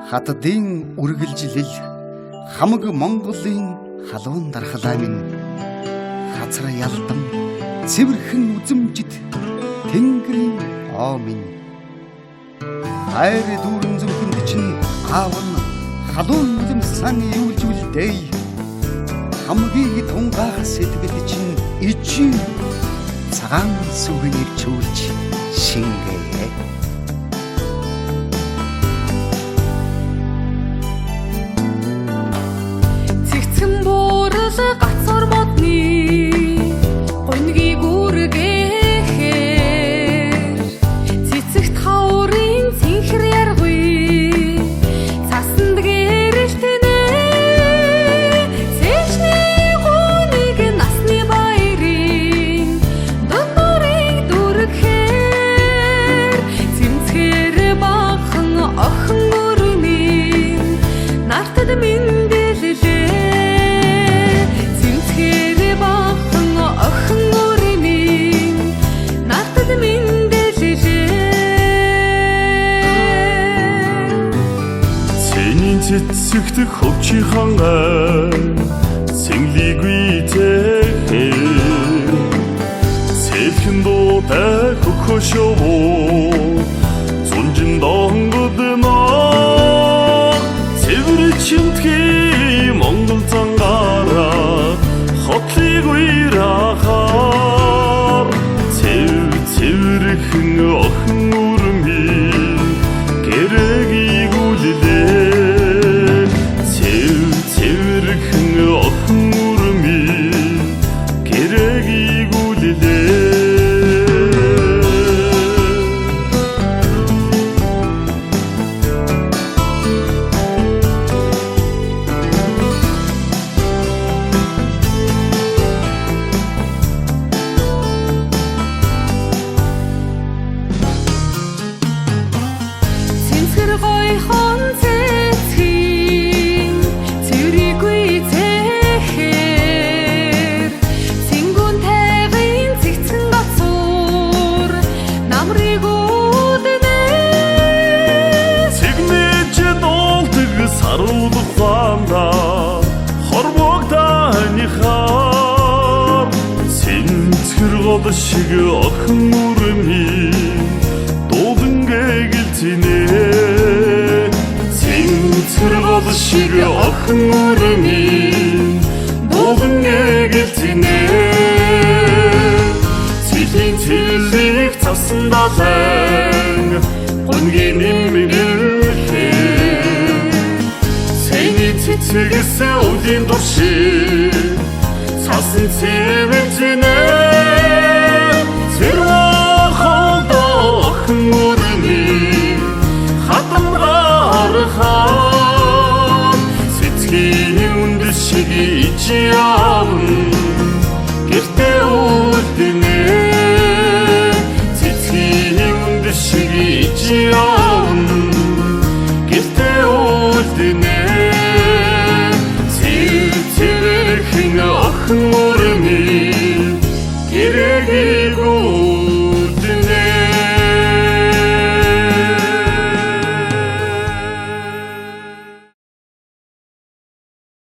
Хатдын үргэлжлэл хамаг Монголын халуун дархлаа минь хазар ялдам цэвэрхэн үзэмжид тэнгэрийн оо минь хайр дүүрэн зөвхөнд чинь аав нь халуун үлэмсэн юулжүүлдэй хамгийн тунгаах сэтгэл чинь ичи цагаан сүгнийг чүүлж шингээ гацар модны гонгийг үргэхээр цэцэгт хаврын цэнхэр яргүй цаснд гэрэлтэнэ цэжний гоныг насны баярын донорыг дүргээр цэмцгээр бахан охин өрмийн нартад мэндэлээ цэцэгт хөвчийн цэнглигүй тэхээр цэлхэн дуутай хөхөшөө зунжин донгодноо цэвэр чимтгий Монгол цангаараа хотлыг уйрахаар цэвэрхэн охин үрмийн гэрэгийг үлдээ гойхон цэцгийн цэврийгүй зэхээр цэнгүүн тайвын цэгцэн гацуур намрыг үүднэ цэгнэж дуулдаг саруулах хаанда хорвогдааныхаар цэнцгэр гол шиг охин үрмийн дуудан гэгэлцэнэ цэнцгэр гол шиг охин үрмийн дуудан гэгэлцэнэ цэлийн цэлийг цасан далайн гонгийн нэмгэлээ цэний цэцэгс үлийн дурши цасан цэвэжнэ ичиавн гэртэ үлдэнэ цэцгийн үнд шиг ичиавн гэртэ үлдэнэ цэвэрхэн охин